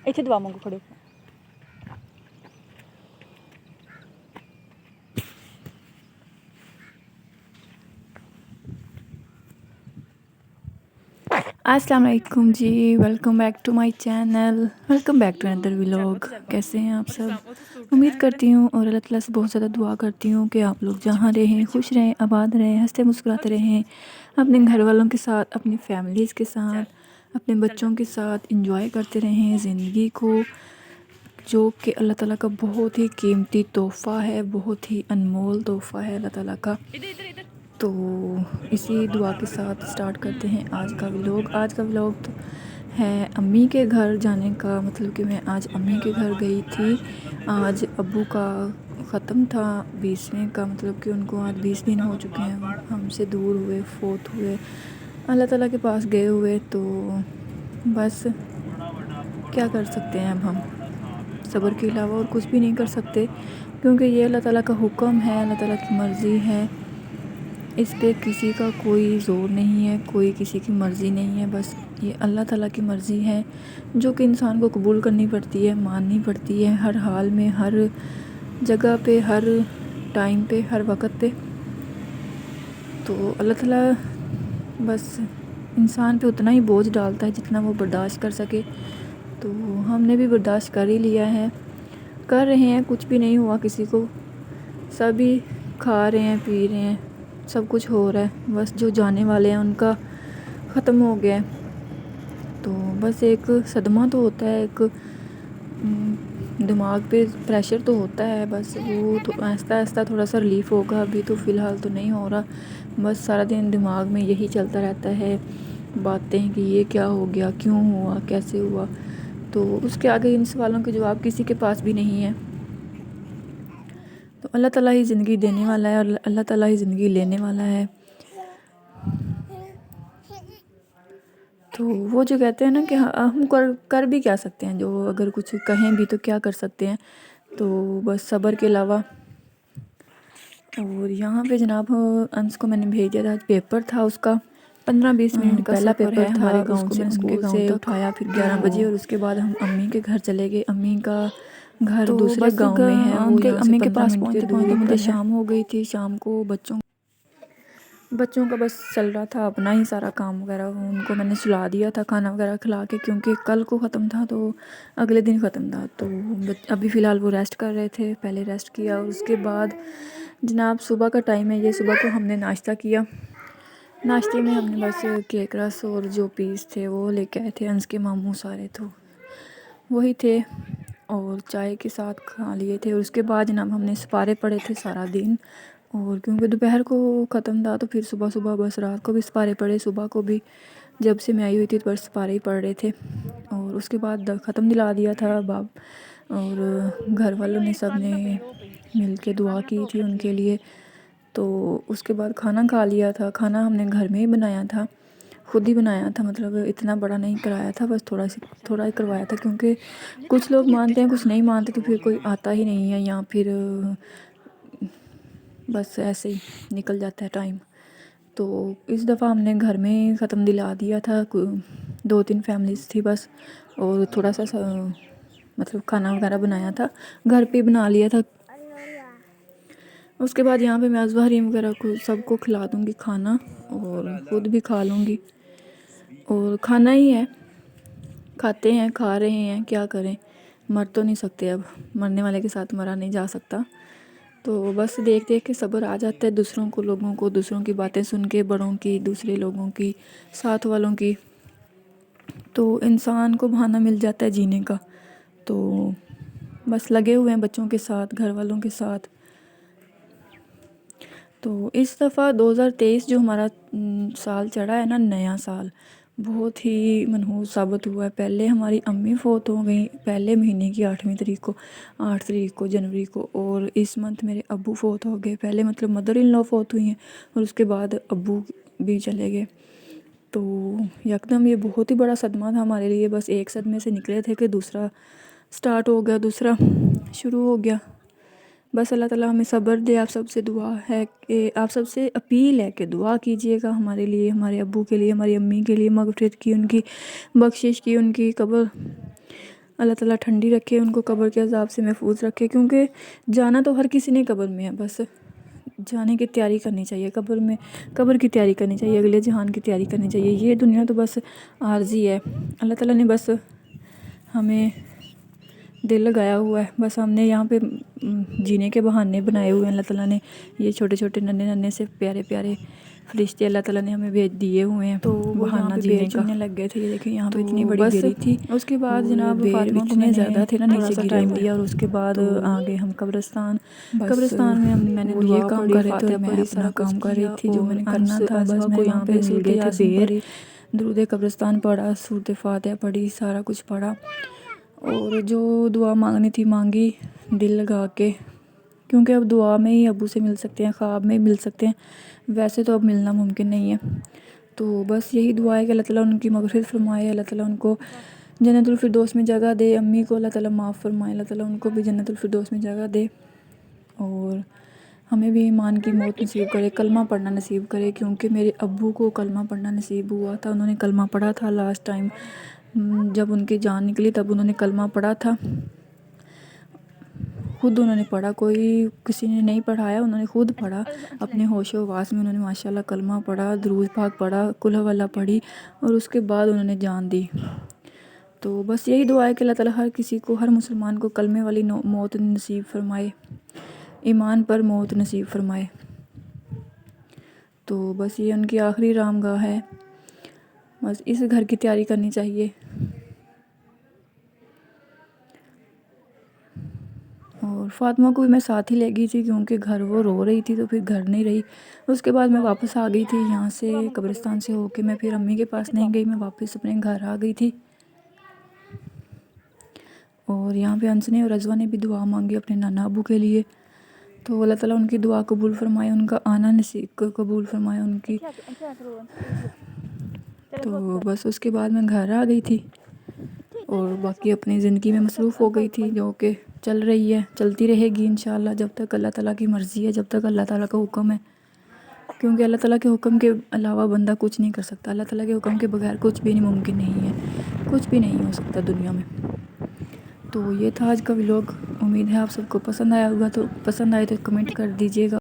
ਇੱਥੇ ਦਵਾ ਮੰਗੋ ਖੜੋ। अस्सलाम वालेकुम जी, welcome back to my channel, welcome back to another vlog. कैसे हैं आप सब? उम्मीद करती हूँ और अल्लाह ताला से बहुत ज़्यादा दुआ करती हूँ कि आप लोग जहाँ रहें खुश रहें, आबाद रहें, हंसते मुस्कुराते रहें, अपने घर वालों के साथ, अपनी फैमिलीज़ के साथ, अपने बच्चों के साथ इंजॉय करते रहें ज़िंदगी को, जो कि अल्लाह ताला का बहुत ही कीमती तोहफ़ा है, बहुत ही अनमोल तोहफ़ा है अल्लाह ताला का। तो इसी दुआ के साथ स्टार्ट करते हैं आज का व्लॉग। आज का व्लॉग तो है अम्मी के घर जाने का, मतलब कि मैं आज अम्मी के घर गई थी। आज अब्बू का ख़त्म था 20वें का, मतलब कि उनको आज 20 दिन हो चुके हैं हमसे दूर हुए, फोत हुए, अल्लाह ताला के पास गए हुए। तो बस क्या कर सकते हैं, अब हम सब्र के अलावा और कुछ भी नहीं कर सकते, क्योंकि ये अल्लाह ताला का हुक्म है, अल्लाह ताला की मर्ज़ी है। इस पे किसी का कोई ज़ोर नहीं है, कोई किसी की मर्ज़ी नहीं है, बस ये अल्लाह ताला की मर्ज़ी है जो कि इंसान को कबूल करनी पड़ती है, माननी पड़ती है हर हाल में, हर जगह पे, हर टाइम पे, हर वक्त पे। तो अल्लाह ताला बस इंसान पे उतना ही बोझ डालता है जितना वो बर्दाश्त कर सके। तो हमने भी बर्दाश्त कर ही लिया है, कर रहे हैं, कुछ भी नहीं हुआ किसी को, सभी खा रहे हैं, पी रहे हैं, सब कुछ हो रहा है। बस जो जाने वाले हैं उनका ख़त्म हो गया है। तो बस एक सदमा तो होता है, एक दिमाग पे प्रेशर तो होता है, बस वो तो आहिस्ता आहिस्ता थोड़ा सा रिलीफ़ होगा। अभी तो फ़िलहाल तो नहीं हो रहा, बस सारा दिन दिमाग में यही चलता रहता है, बातें कि ये क्या हो गया, क्यों हुआ, कैसे हुआ। तो उसके आगे इन सवालों के जवाब किसी के पास भी नहीं है। तो अल्लाह ताला ही ज़िंदगी देने वाला है और अल्लाह ताला ही ज़िंदगी लेने वाला है। तो वो जो कहते हैं ना कि हम कर भी क्या सकते हैं, जो अगर कुछ कहें भी तो क्या कर सकते हैं। तो बस सब्र के अलावा। और यहाँ पे जनाब अंश को मैंने भेज दिया था, पेपर था उसका 15-20 मिनट का पहला पेपर था हमारे गांव से, स्कूल से उठाया फिर 11 बजे, और उसके बाद हम अम्मी के घर चले गए। अम्मी का घर दूसरे गांव में है, वो यहाँ से 15 मिनट की दूरी पर है। शाम हो गई थी, शाम को बच्चों का बस चल रहा था अपना ही सारा काम वगैरह, उनको मैंने सुला दिया था खाना वगैरह खिला के, क्योंकि कल को ख़त्म था तो अगले दिन ख़त्म था। तो अभी फ़िलहाल वो रेस्ट कर रहे थे, पहले रेस्ट किया और उसके बाद जनाब सुबह का टाइम है, ये सुबह को हमने नाश्ता किया। नाश्ते में हमने बस केक रस और जो पीस थे वो लेके आए थे, अंश के मामू सारे तो वही थे, और चाय के साथ खा लिए थे। और उसके बाद जनाब हमने सिपारे पढ़े थे सारा दिन, और क्योंकि दोपहर को ख़त्म था तो फिर सुबह सुबह बस रात को भी सिपारे पढ़े, सुबह को भी जब से मैं आई हुई थी तो बस सिपारे ही पढ़ रहे थे। और उसके बाद ख़त्म दिला दिया था बाप और घर वालों ने, सब ने मिल के दुआ की थी उनके लिए। तो उसके बाद खाना खा लिया था। खाना हमने घर में ही बनाया था, खुद ही बनाया था, मतलब इतना बड़ा नहीं कराया था, बस थोड़ा ही करवाया था, क्योंकि कुछ लोग मानते हैं कुछ नहीं मानते, तो फिर कोई आता ही नहीं है, या फिर बस ऐसे ही निकल जाता है टाइम। तो इस दफ़ा हमने घर में ख़त्म दिला दिया था, 2-3 फैमिलीज़ थी बस, और थोड़ा सा मतलब खाना वगैरह बनाया था, घर पे बना लिया था। उसके बाद यहाँ पे मैं अज़हरीन वगैरह को सबको खिला दूँगी खाना, और ख़ुद भी खा लूँगी। और खाना ही है, खाते हैं, खा रहे हैं, क्या करें, मर तो नहीं सकते, अब मरने वाले के साथ मरा नहीं जा सकता। तो बस देख देख के सब्र आ जाता है दूसरों को, लोगों को, दूसरों की बातें सुन के, बड़ों की, दूसरे लोगों की, साथ वालों की, तो इंसान को बहाना मिल जाता है जीने का। तो बस लगे हुए हैं बच्चों के साथ, घर वालों के साथ। तो इस दफ़ा 2023 जो हमारा साल चढ़ा है ना, नया साल, बहुत ही मनहूस साबित हुआ है। पहले हमारी अम्मी फ़ौत हो गई पहले महीने की 8वीं तारीख को, 8 तारीख को जनवरी को, और इस मंथ मेरे अब्बू फ़ौत हो गए। पहले मतलब मदर इन लॉ फ़ौत हुई हैं, और उसके बाद अब्बू भी चले गए। तो यकदम ये बहुत ही बड़ा सदमा था हमारे लिए। बस एक सदमे से निकले थे कि दूसरा स्टार्ट हो गया, दूसरा शुरू हो गया। बस अल्लाह ताला हमें सब्र दे। आप सबसे दुआ है कि आप सबसे अपील है कि दुआ कीजिएगा हमारे लिए, हमारे अब्बू के लिए, हमारी अम्मी के लिए, मग़फ़िरत की, उनकी बख्शिश की, उनकी कब्र اللہ تعالیٰ ٹھنڈی رکھے ان کو، قبر کے عذاب سے محفوظ رکھے، کیونکہ جانا تو ہر کسی نے قبر میں ہے، بس جانے کی تیاری کرنی چاہیے قبر میں، قبر کی تیاری کرنی چاہیے، اگلے جہان کی تیاری کرنی چاہیے۔ یہ دنیا تو بس عارضی ہے، اللہ تعالیٰ نے بس ہمیں دل لگایا ہوا ہے، بس ہم نے یہاں پہ جینے کے بہانے بنائے ہوئے ہیں اللہ تعالیٰ نے۔ یہ چھوٹے چھوٹے ننھے ننھے سے پیارے پیارے فرشتے اللہ تعالیٰ نے ہمیں بھیج دیے ہوئے ہیں، تو وہ یہاں بہانہ پہ جینے بیر کا۔ چننے لگ گئے تھے، یہ دیکھیں یہاں پہ تو اتنی بڑی بس بیری تھی، اس کے بعد اور جناب بیر فاطمہ کو میں اتنے نے زیادہ تھے نا تھوڑا نیچے سا گرے ٹائم ہوئے، دیا، اور اس کے بعد تو آگے ہم قبرستان بس میں میں نے وہ یہ دعا کام پڑھی، کر رہے تھے اور فاتحہ میں پڑھی، اپنا سارا کچھ کام کر رہی کیا، تھی جو میں اور نے کرنا انس تھا۔ بس ازوا میں کو یہاں یہاں پہ مل صورت گئے تھے یاسین بیر۔ پڑھی، درود قبرستان پڑھا، صورت فاتحہ پڑھی، سارا کچھ پڑھا، اور جو دعا مانگنی تھی مانگی دل لگا کے، کیونکہ اب دعا میں ہی ابو سے مل سکتے ہیں، خواب میں ہی مل سکتے ہیں، ویسے تو اب ملنا ممکن نہیں ہے۔ تو بس یہی دعا ہے کہ اللہ تعالیٰ ان کی مغفرت فرمائے، اللہ تعالیٰ ان کو جنت الفردوس میں جگہ دے، امی کو اللہ تعالیٰ معاف فرمائے، اللہ تعالیٰ ان کو بھی جنت الفردوس میں جگہ دے، اور ہمیں بھی ایمان کی موت نصیب کرے، کلمہ پڑھنا نصیب کرے، کیونکہ میرے ابو کو کلمہ پڑھنا نصیب ہوا تھا، انہوں نے کلمہ پڑھا تھا لاسٹ ٹائم جب ان کی جان نکلی، تب انہوں نے کلمہ پڑھا تھا، خود انہوں نے پڑھا، کوئی کسی نے نہیں پڑھایا، انہوں نے خود پڑھا اپنے ہوش و حواس میں، انہوں نے ماشاءاللہ کلمہ پڑھا، درود پاک پڑھا، قل ہو اللہ پڑھی، اور اس کے بعد انہوں نے جان دی۔ تو بس یہی دعا ہے کہ اللہ تعالیٰ ہر کسی کو، ہر مسلمان کو کلمے والی موت نصیب فرمائے، ایمان پر موت نصیب فرمائے۔ تو بس یہ ان کی آخری رام گاہ ہے، بس اس گھر کی تیاری کرنی چاہیے۔ اور فاطمہ کو بھی میں ساتھ ہی لے گئی تھی، کیونکہ گھر وہ رو رہی تھی تو پھر گھر نہیں رہی، اس کے بعد میں واپس آ گئی تھی یہاں سے قبرستان سے ہو کے، میں پھر امی کے پاس نہیں گئی، میں واپس اپنے گھر آ گئی تھی۔ اور یہاں پہ انس نے اور ازوا نے بھی دعا مانگی اپنے نانا ابو کے لیے، تو اللہ تعالیٰ ان کی دعا قبول فرمائے، ان کا آنا نصیب قبول فرمائے ان کی۔ تو بس اس کے بعد میں گھر آ گئی تھی، اور باقی اپنی زندگی میں مصروف ہو گئی تھی، جو کہ چل رہی ہے، چلتی رہے گی انشاءاللہ، جب تک اللہ تعالیٰ کی مرضی ہے، جب تک اللہ تعالیٰ کا حکم ہے، کیونکہ اللہ تعالیٰ کے حکم کے علاوہ بندہ کچھ نہیں کر سکتا، اللہ تعالیٰ کے حکم کے بغیر کچھ بھی نہیں ممکن نہیں ہے، کچھ بھی نہیں ہو سکتا دنیا میں۔ تو یہ تھا آج کا ولاگ، امید ہے آپ سب کو پسند آیا ہوگا، تو پسند آئے تو کمنٹ کر دیجیے گا۔